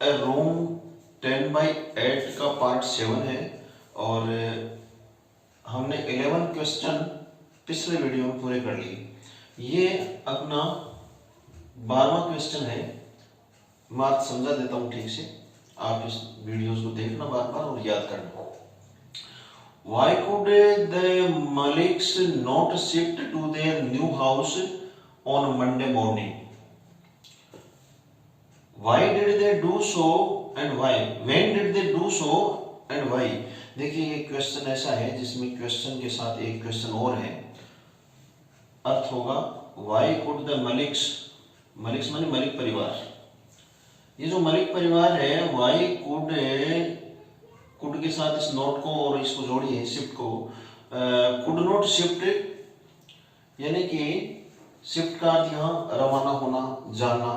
Room 10/8 का part 7 है और हमने 11 क्वेश्चन पिछले वीडियो में पूरे कर लिए। ये अपना 12वां क्वेश्चन है। मैं समझा देता हूँ ठीक से, आप इस वीडियोस को देखना बार बार और याद करना। Why could the Maliks not shift to their new house on Monday morning? Why did they do so and why? When did they do so and why? देखिए ये क्वेश्चन ऐसा है जिसमें क्वेश्चन के साथ एक क्वेश्चन और है। अर्थ होगा Why could the Maliks, Malik's माने मलिक परिवार, ये जो मलिक परिवार है Why could के साथ इस नोट को और इसको जोड़िए शिफ्ट को, कुड नॉट शिफ्ट यानी कि शिफ्ट का अर्थ यहाँ रवाना होना, जाना।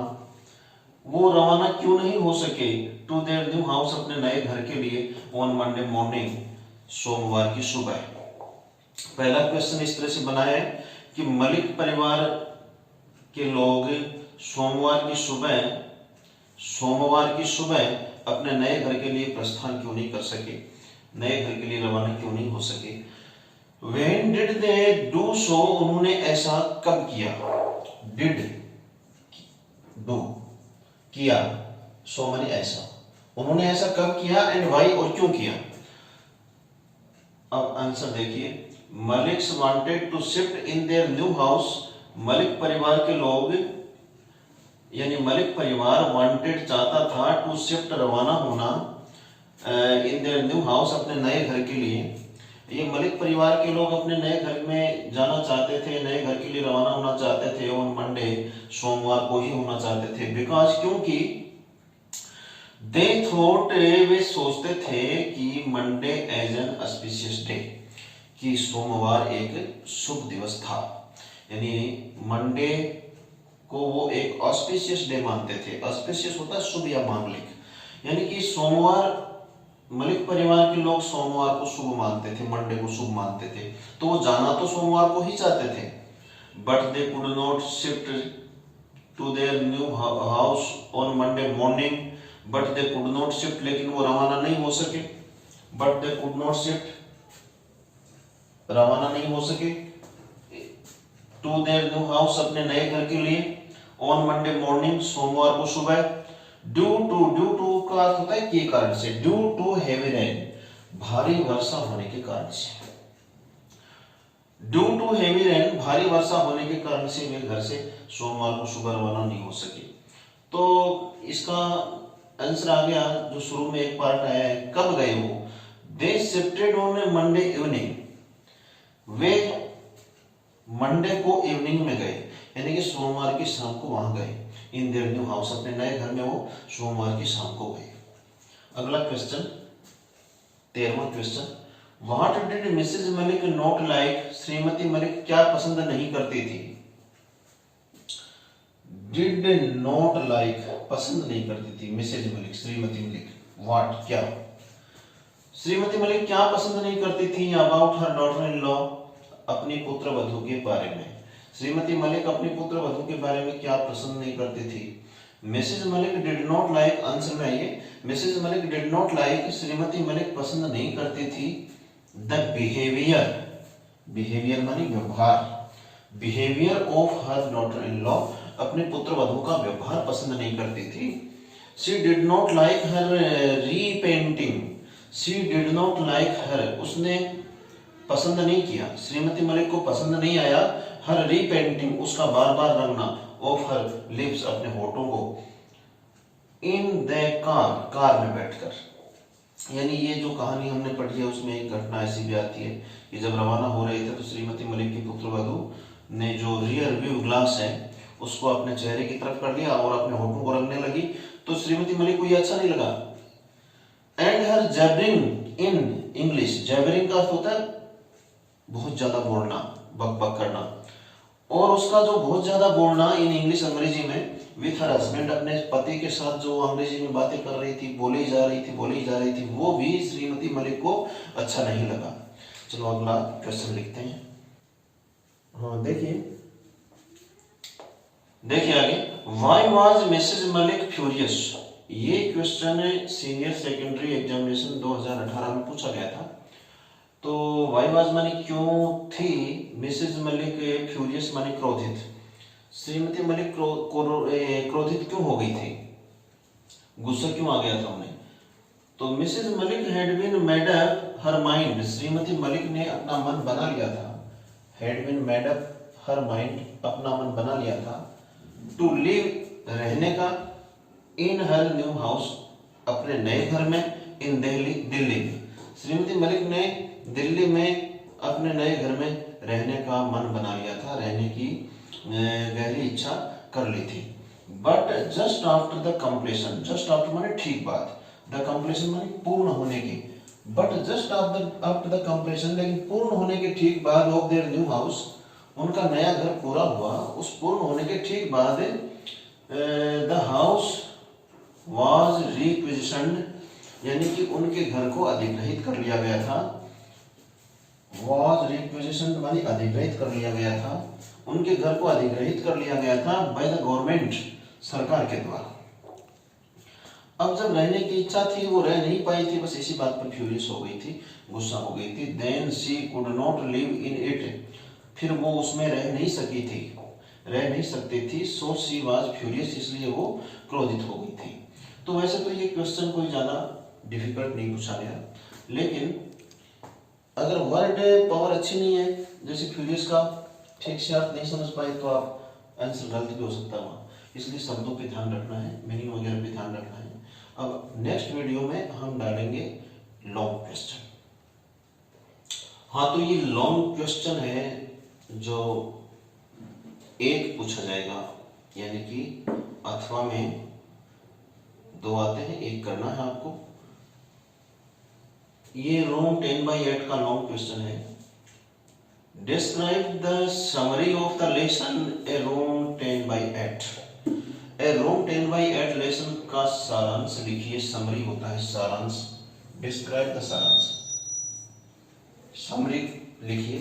वो रवाना क्यों नहीं हो सके टू देयर न्यू हाउस, अपने नए घर के लिए, ऑन मंडे मॉर्निंग, सोमवार की सुबह। पहला क्वेश्चन इस तरह से बना है कि मलिक परिवार के लोग सोमवार की सुबह अपने नए घर के लिए प्रस्थान क्यों नहीं कर सके, नए घर के लिए रवाना क्यों नहीं हो सके। When did they do so, उन्होंने ऐसा कब किया। Did do किया, so माने ऐसा, उन्होंने ऐसा कब किया एंड why और क्यों किया। अब आंसर देखिए, Maliks wanted to shift in their new house, Malik परिवार के लोग यानी मलिक परिवार वांटेड चाहता था टू शिफ्ट रवाना होना इन देयर न्यू हाउस, अपने नए घर के लिए। ये मलिक परिवार के लोग अपने नए घर में जाना चाहते थे, नए घर के लिए रवाना होना चाहते थे ऑन मंडे, सोमवार को ही होना चाहते थे। बिकॉज क्योंकि दे थॉट, वे सोचते थे कि Monday as an auspicious day, कि सोमवार एक शुभ दिवस था, यानी मंडे को वो एक ऑस्पिशियस डे मानते थे। ऑस्पिशियस होता है शुभ या मांगलिक, यानी कि सोमवार, मलिक परिवार के लोग सोमवार को शुभ मानते थे, मंडे को शुभ मानते थे, तो वो जाना तो सोमवार को ही चाहते थे। But they could not shift to their new house on Monday morning, but they could not shift, लेकिन वो रवाना नहीं हो सके। But they could not shift, रवाना नहीं हो सके टू देयर न्यू हाउस, अपने नए घर के लिए, ऑन मंडे मॉर्निंग, सोमवार को सुबह। ड्यू टू का अर्थ होता है के कारण से, ड्यू टू हेवी रेन, भारी वर्षा होने के कारण से। ड्यू टू हेवी रेन, भारी वर्षा होने के कारण से वे घर से सोमवार को सुबह रवाना नहीं हो सके। तो इसका आंसर आ गया जो शुरू में एक पार्ट आया है, कब गए वो। They shifted on Monday evening, way Monday को इवनिंग में गए, यानी कि सोमवार की शाम को वहां गए। इन देयर न्यू हाउस, अपने नए घर में वो सोमवार की शाम को गए। अगला क्वेश्चन, 13वां question, what did Mrs Malik not like, Shrimati Malik क्या पसंद नहीं करती थी। डिड नॉट लाइक, पसंद नहीं करती थी, मिसेज मलिक, श्रीमती मलिक, व्हाट क्या, श्रीमती मलिक क्या पसंद नहीं करती थी about her daughter in law, अपनी पुत्र वधू के बारे में। श्रीमती मलिक अपनी पुत्र वधू के बारे में क्या पसंद नहीं करती थी। Mrs Malik did not like, answer में आइए, Mrs Malik did not like, Shrimati Malik पसंद नहीं करती थी द बिहेवियर, बिहेवियर मानी व्यवहार, behaviour of her daughter in law, अपने पुत्र वधू का व्यवहार पसंद नहीं करती थी। She did not like her repainting, she did not like her, उसने पसंद नहीं किया, श्रीमती मलिक को पसंद नहीं आया, हर रीपेंटिंग, उसका बार बार रंगना, ऑफ हर लिप्स, अपने होठों को, इन द कार, कार में बैठकर। यानी ये जो कहानी हमने पढ़ी है उसमें एक घटना ऐसी भी आती है कि जब रवाना हो रहे थे तो श्रीमती मलिक की पुत्र वधू ने जो रियर व्यू ग्लास है उसको अपने चेहरे की तरफ कर लिया और अपने होठों को रंगने लगी, तो श्रीमती मलिक को ये अच्छा नहीं लगा। एंड हर जैबरिंग इन इंग्लिश, जैबरिंग का अर्थ होता है बहुत ज्यादा बोलना, बक बक करना, और उसका जो बहुत ज्यादा बोलना इन इंग्लिश, अंग्रेजी में, विथ हर हस्बैंड, अपने पति के साथ जो अंग्रेजी में बातें कर रही थी, बोली जा रही थी, वो भी श्रीमती मलिक को अच्छा नहीं लगा। चलो अगला क्वेश्चन लिखते हैं। हाँ देखिए आगे, why was Mrs Malik furious, ये क्वेश्चन सीनियर सेकेंडरी एग्जामिनेशन 2018 में पूछा गया था। तो वाई वाज माने क्यों थी मिसेज मलिक फ्यूरियस माने क्रोधित, श्रीमती मलिक क्रोधित क्यों हो गई थी, गुस्सा क्यों आ गया था उन्हें। तो Mrs Malik had been made up her mind, Shrimati Malik ने अपना मन बना लिया था, had been made up her mind, अपना मन बना लिया था, टू लिव रहने का, इन हर न्यू हाउस, अपने नए घर में, इन दिल्ली, दिल्ली में, श्रीमती मलिक ने दिल्ली में अपने नए घर में रहने का मन बना लिया था, रहने की गहरी इच्छा कर ली थी। But just after the completion, just after माने ठीक बात, द कंप्लीशन माने पूर्ण होने की, but just after the completion, लेकिन पूर्ण होने के ठीक बाद ऑफ देयर न्यू हाउस, उनका नया घर पूरा हुआ, उस पूर्ण होने के ठीक बाद द हाउस वाज रिक्विजिशन्ड, यानी कि उनके घर को अधिग्रहित कर लिया गया था, वाज रिक्विजिशन्ड माने अधिग्रहित कर लिया गया था, उनके घर को अधिग्रहित कर लिया गया था बाय द गवर्नमेंट, सरकार के द्वारा। अब जब रहने की इच्छा थी वो रह नहीं पाई थी, बस इसी बात पर फ्यूरियस हो गई थी, गुस्सा हो गई थी। Then she could not live in it, फिर वो उसमें रह नहीं सकी थी, रह नहीं सकती थी, सो शी वाज फ्यूरियस, इसलिए वो क्रोधित हो गई थी। तो वैसे तो ये क्वेश्चन कोई ज्यादा डिफिकल्ट नहीं पूछा गया, लेकिन अगर वर्ड पावर अच्छी नहीं है, जैसे फ्यूरियस का ठीक से आप नहीं समझ पाए तो आप आंसर गलत भी हो सकता है, इसलिए शब्दों पे ध्यान रखना है, मीनिंग वगैरह पे ध्यान रखना है। अब नेक्स्ट वीडियो में हम डालेंगे लॉन्ग क्वेश्चन। हाँ, तो ये लॉन्ग क्वेश्चन है जो एक पूछा जाएगा, यानी कि अथवा में दो आते हैं, एक करना है आपको। ये रोम 10/8 का लॉन्ग क्वेश्चन है। Describe the summary of the lesson A Rome 10/8। A Rome 10/8 lesson का सारांश लिखिए, समरी होता है सारांश, डिस्क्राइब द सारांश, समरी लिखिए,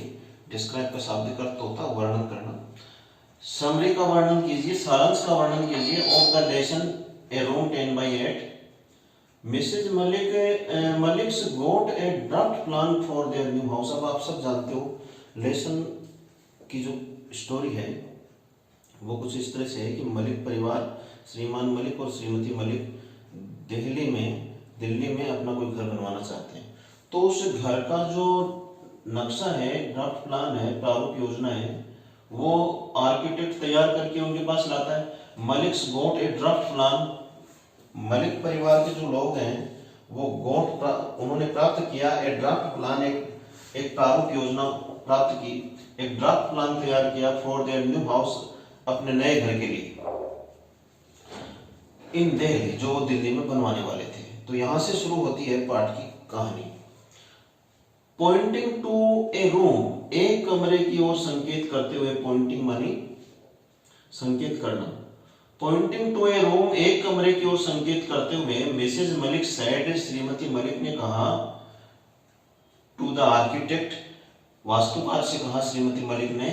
डिस्क्राइब का शाब्दिक अर्थ होता है वर्णन करना, समरी का वर्णन कीजिए, सारांश का वर्णन कीजिए of the lesson A Rome 10/8। Mrs Maliks got a draft plan for their new house. अब आप सब जानते हो लेसन की जो स्टोरी है वो कुछ इस तरह से है कि मलिक परिवार, श्रीमान मलिक और श्रीमती मलिक दिल्ली में अपना कोई घर बनवाना चाहते हैं। तो उस घर का जो नक्शा है, ड्राफ्ट प्लान है, प्रारूप योजना है, वो आर्किटेक्ट तैयार करके उनके पास लाता है। Malik's got a draft plan, Malik परिवार के जो लोग हैं वो उन्होंने प्राप्त किया ए ड्राफ्ट प्लान, एक प्रारूप योजना प्राप्त की, एक ड्राफ्ट प्लान तैयार किया फॉर देयर न्यू हाउस, अपने नए घर के लिए, इन दिल्ली, जो दिल्ली में बनवाने वाले थे। तो यहां से शुरू होती है पाठ की कहानी। पॉइंटिंग टू ए रूम, एक कमरे की ओर संकेत करते हुए, पॉइंटिंग मानी संकेत करना, पॉइंटिंग टू ए रूम, एक कमरे की ओर संकेत करते हुए, मिसेज मलिक सेड, श्रीमती मलिक ने कहा, टू द आर्किटेक्ट, वास्तुकार से कहा श्रीमती मलिक ने,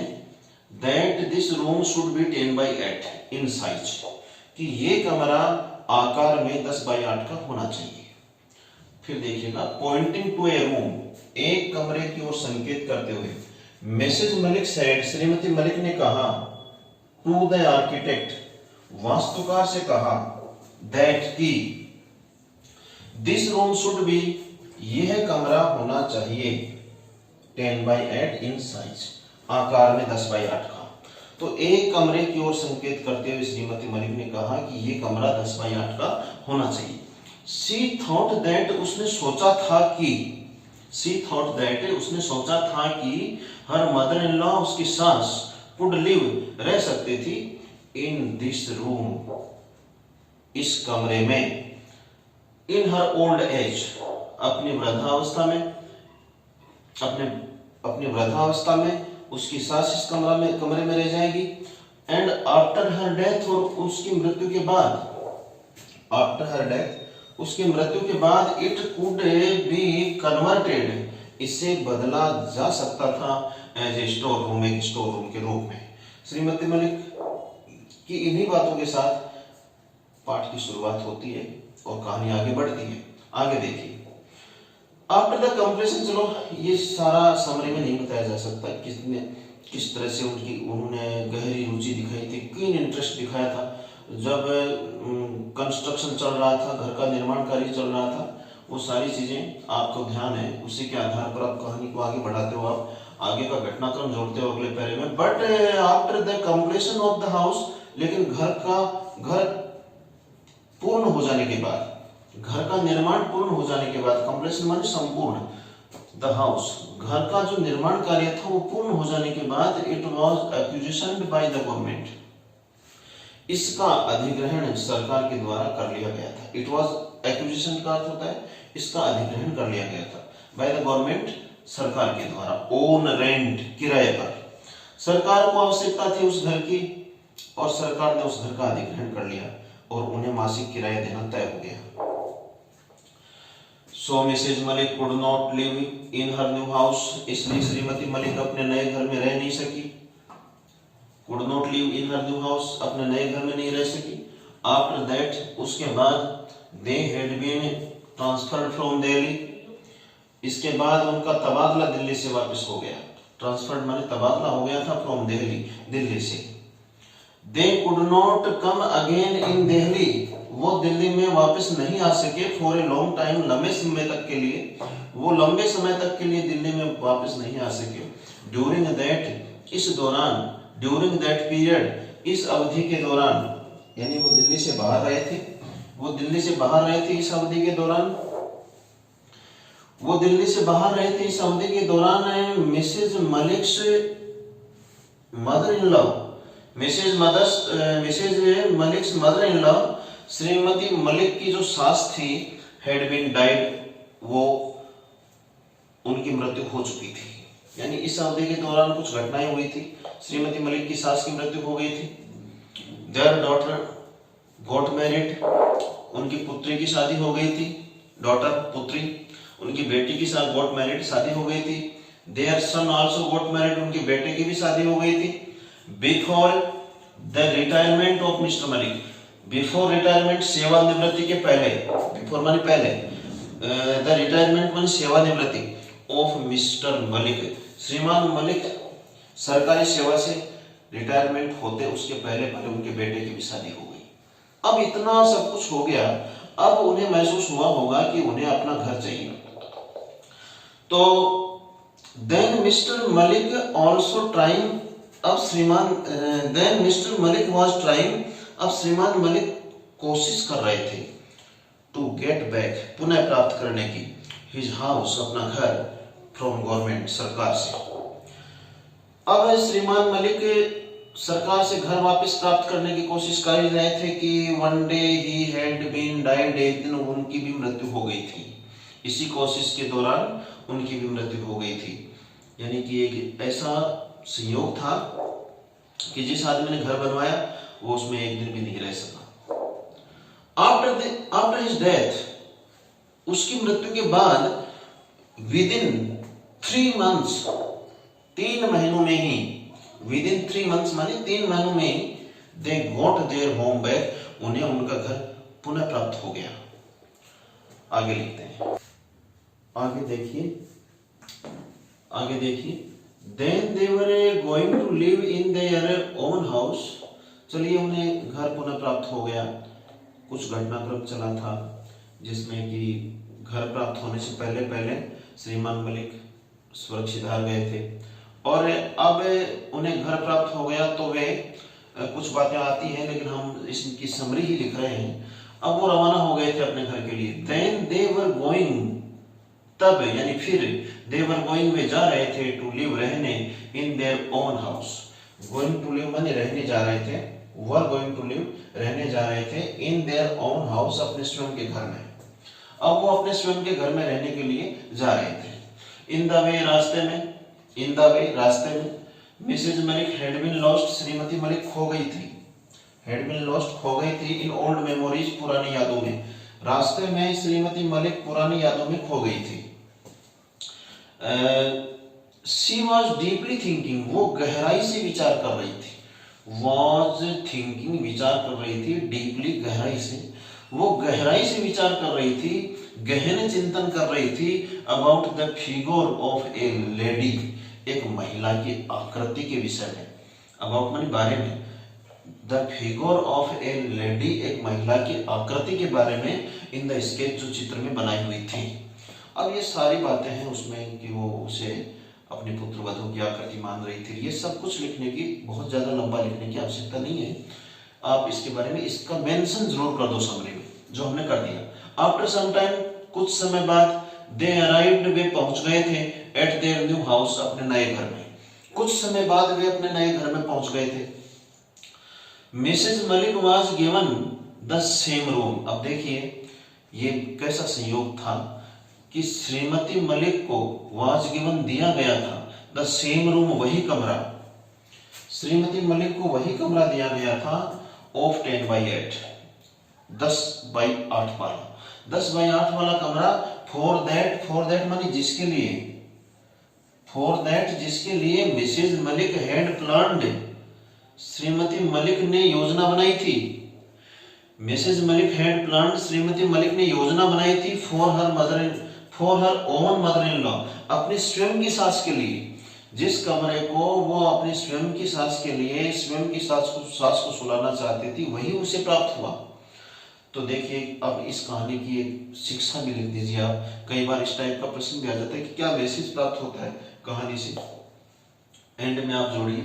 that this room should be 10/8 in size, कि ये कमरा आकार में 10/8 का होना चाहिए। फिर देखिएगा, पॉइंटिंग टू ए रूम, एक कमरे की ओर संकेत करते हुए, मिसेज मलिक सेड, श्रीमती मलिक ने कहा, टू द आर्किटेक्ट, वास्तुकार से कहा, दैट की, दिस रूम शुड बी, यह कमरा होना चाहिए 10/8 इन साइज, आकार में 10/8 का। तो एक कमरे की ओर संकेत करते हुए श्रीमती मलिक ने कहा कि यह कमरा 10/8 का होना चाहिए। शी थॉट दैट, उसने सोचा था कि, शी थॉट दैट, उसने सोचा था कि, हर मदर इन लॉ, उसकी सास, कुड लिव, रह सकती थी, इन दिस रूम, इस कमरे में, इन हर ओल्ड एज, अपनी वृद्धावस्था में, अपनी वृद्धावस्था में उसकी सास इस कमरे में रह जाएगी। एंड आफ्टर हर डेथ, और उसकी मृत्यु के बाद, आफ्टर हर डेथ, उसकी मृत्यु के बाद, इट कुड बी कन्वर्टेड, इसे बदला जा सकता था एज ए स्टोर रूम, एक स्टोर रूम के रूप में। श्रीमती मलिक की इन्हीं बातों के साथ पाठ की शुरुआत होती है। और कहानी आगे बढ़ती है। आगे देखिए, आफ्टर द कंप्लीशन, चलो ये सारा समरी में नहीं बताया जा सकता किस तरह से उन्होंने गहरी रुचि दिखाई थी, कीन इंटरेस्ट दिखाया था जब कंस्ट्रक्शन चल रहा था, घर का निर्माण कार्य चल रहा था। वो सारी चीजें आपको ध्यान है, उसी के आधार पर आप कहानी को आगे बढ़ाते हो, आप आगे का घटनाक्रम जोड़ते हो अगले पैरे में। But after the completion of the house, लेकिन घर पूर्ण हो जाने के बाद, घर का निर्माण पूर्ण हो जाने के बाद, कंप्लीशन माने संपूर्ण, द हाउस, घर का जो निर्माण कार्य था वो पूर्ण हो जाने के बाद, it was acquisitioned by the government, इसका अधिग्रहण सरकार के द्वारा कर लिया गया था। इट वाज एक्विजिशन का अर्थ होता है इसका अधिग्रहण कर लिया गया था, बाय द गवर्नमेंट, सरकार के द्वारा, ओन रेंट, किराए पर। सरकार को आवश्यकता थी उस घर की और सरकार ने उस घर का अधिग्रहण कर लिया और उन्हें मासिक किराया देना तय हो गया। So Mrs Malik could not live in her new house, इसलिए श्रीमती मलिक अपने नए घर में रह नहीं सकी। Could not live in her new house, अपने नए घर में नहीं रह सकी। आफ्टर दैट, उसके बाद, they had been transferred from Delhi, इसके बाद उनका तबादला दिल्ली से वापस हो गया। ट्रांसफर्ड माने तबादला हो गया था, फ्रॉम दिल्ली, दिल्ली से। दे could not come again in Delhi, वो दिल्ली में वापस नहीं आ सके फॉर ए लॉन्ग टाइम, लंबे समय तक के लिए, वो लंबे समय तक के लिए दिल्ली में वापस नहीं आ सके। ड्यूरिंग दैट, इस दौरान, ड्यूरिंग दैट पीरियड, इस अवधि के दौरान, यानी वो दिल्ली से बाहर रहे थे, वो दिल्ली से बाहर रहे थे इस अवधि के दौरान, वो दिल्ली से बाहर रहे थे इस अवधि के दौरान, मिसेज मलिक से mother in law, Mrs Malik mother in law, Shrimati Malik की जो सास थी, हैड बीन डाइड, वो उनकी मृत्यु हो चुकी थी। यानी इस अवधि के दौरान कुछ घटनाएं हुई थी, श्रीमती मलिक की सास की मृत्यु हो गई थी। देयर डॉटर गॉट मैरिड, उनकी पुत्री की शादी हो गई थी, डॉटर पुत्री, उनकी बेटी की साथ गॉट मैरिड, शादी हो गई थी। Their son also got married, उनके बेटे की भी शादी हो गई थी। Before the retirement of mister Malik, before retirement, सेवानिवृत्ति के पहले, बिफोर माने पहले, द रिटायरमेंट माने सेवानिवृत्ति, ऑफ मिस्टर मलिक, श्रीमान मलिक सरकारी सेवा से रिटायरमेंट होते उसके पहले उनके बेटे की भी शादी हो गई। अब इतना सब कुछ हो गया, अब उन्हें महसूस हुआ होगा कि उन्हें अपना घर चाहिए। तो then Mr Malik also trying, अब then Mr Malik was trying, अब श्रीमान मलिक कोशिश कर रहे थे, टू गेट बैक, पुनः प्राप्त करने की, हिज हाउस, अपना घर, फ्रॉम गवर्नमेंट, सरकार से। अब श्रीमान मलिक सरकार से घर वापस प्राप्त करने की कोशिश कर ही रहे थे कि वन डे ही हैड बीन डाइड, एक दिन उनकी भी मृत्यु हो गई थी। इसी कोशिश के दौरान उनकी भी मृत्यु हो गई थी। यानी कि एक ऐसा संयोग था कि जिस आदमी ने घर बनवाया वो उसमें एक दिन भी नहीं रह सका। आफ्टर हिज डेथ, उसकी मृत्यु के बाद, विद इन 3 months, 3 महीनों में ही, विद इन 3 months माने 3 महीनों में ही, they got their home back, उन्हें उनका घर पुनः प्राप्त हो गया। आगे लिखते हैं, आगे देखिए, then they were going to live in their own house, चलिए उन्हें घर पुनः प्राप्त हो गया। कुछ घटनाक्रम चला था जिसमें कि घर प्राप्त होने से पहले श्रीमान मलिक स्वर्गसिधार गए थे, और अब उन्हें घर प्राप्त हो गया तो वे कुछ बातें आती हैं, लेकिन हम इसकी समरी ही लिख रहे हैं। अब वो रवाना हो गए थे अपने घर के लिए। देन दे वर गोइंग, तब यानी फिर, दे वर गोइंग, वे जा रहे थे, टू लिव, रहने, in their own house, going to live माने रहने जा रहे थे, वर गोइंग टू लिव, रहने जा रहे थे, इन देयर ओन हाउस, अपने स्वयं के घर में। अब वो अपने स्वयं के घर में रहने के लिए जा रहे थे। इन द वे, रास्ते में, इन द वे, रास्ते में, Mrs Malik had been lost, Shrimati Malik खो गई थी, हैड बीन लॉस्ट, खो गई थी, इन ओल्ड मेमोरीज, पुरानी यादों में। रास्ते में श्रीमती मलिक पुरानी यादों में खो गई थी। शी वॉज डीपली थिंकिंग, वो गहराई से विचार कर रही थी, वॉज थिंकिंग, विचार कर रही थी, डीपली, गहराई से, वो गहराई से विचार कर रही थी, गहन चिंतन कर रही थी about the figure of A lady, एक महिला की आकृति के विषय में। अबाउट माने बारे में, the figure of A lady, एक महिला की आकृति के बारे में इन द स्केच, जो चित्र में बनाई हुई थी। अब ये सारी बातें हैं उसमें कि वो उसे अपनी पुत्र वधू की आकृति मान रही थी। ये सब कुछ लिखने की, बहुत ज्यादा लंबा लिखने की आवश्यकता नहीं है। आप इसके बारे में इसका मेंशन जरूर कर दो समरी में, जो हमने कर दिया। आफ्टर सम टाइम, कुछ समय बाद, दे अराइव्ड, वे पहुंच गए थे, एट देयर न्यू हाउस, अपने नए घर में। कुछ समय बाद वे अपने नए घर में पहुंच गए थे। Mrs Malik was given the same room. अब देखिए ये कैसा संयोग था कि श्रीमती मलिक को वाज गिवन दिया गया था द सेम रूम, वही कमरा, श्रीमती मलिक को वही कमरा दिया गया था ऑफ 10/8, 10/8 वाला, 10/8 वाला कमरा। फॉर दैट मानी जिसके लिए, फॉर दैट जिसके लिए Mrs Malik had planned, Shrimati Malik ने योजना बनाई थी। Mrs Malik had planned, Shrimati Malik ने योजना बनाई थी for her own mother in law, अपनी स्वयं की सास के लिए। जिस कमरे को वो अपनी स्वयं की सास के लिए, स्वयं की सास को सुलाना चाहती थी, वही उसे प्राप्त हुआ। तो देखिए अब इस कहानी की एक शिक्षा भी लिख दीजिए आप। कई बार इस टाइप का प्रश्न भी आ जाता है कि क्या मैसेज प्राप्त होता है कहानी से, एंड में आप जोड़िए।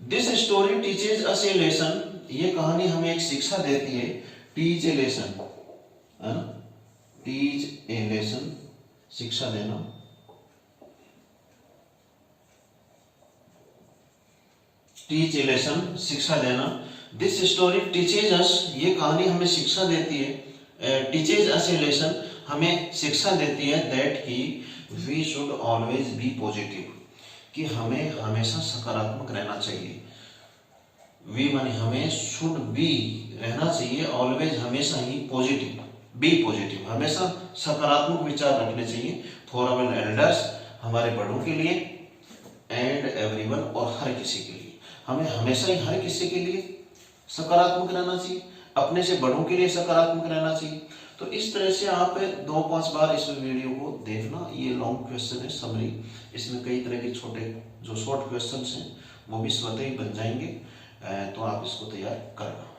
This story teaches us A lesson, ये कहानी हमें एक शिक्षा देती है। टीच ए लेसन, है ना, टीच ए लेसन, शिक्षा देना। टीच ए लेसन, शिक्षा देना। दिस स्टोरी टीचेज अस, ये कहानी हमें शिक्षा देती है। टीचेज अस ए लेसन, हमें शिक्षा देती है दैट की we should always be positive, कि हमें हमेशा सकारात्मक रहना चाहिए। वी माने हमें, शुड बी रहना चाहिए, ऑलवेज हमेशा ही, पॉजिटिव बी पॉजिटिव, हमेशा सकारात्मक विचार रखने चाहिए। फॉर आवर एल्डर्स, हमारे बड़ों के लिए, एंड एवरीवन, और हर किसी के लिए। हमें हमेशा ही हर किसी के लिए सकारात्मक रहना चाहिए, अपने से बड़ों के लिए सकारात्मक रहना चाहिए। तो इस तरह से आप 2-5 बार इस वीडियो को देखना। ये लॉन्ग क्वेश्चन है, समरी, इसमें कई तरह के छोटे जो शॉर्ट क्वेश्चन हैं वो भी स्वतः ही बन जाएंगे। तो आप इसको तैयार करना।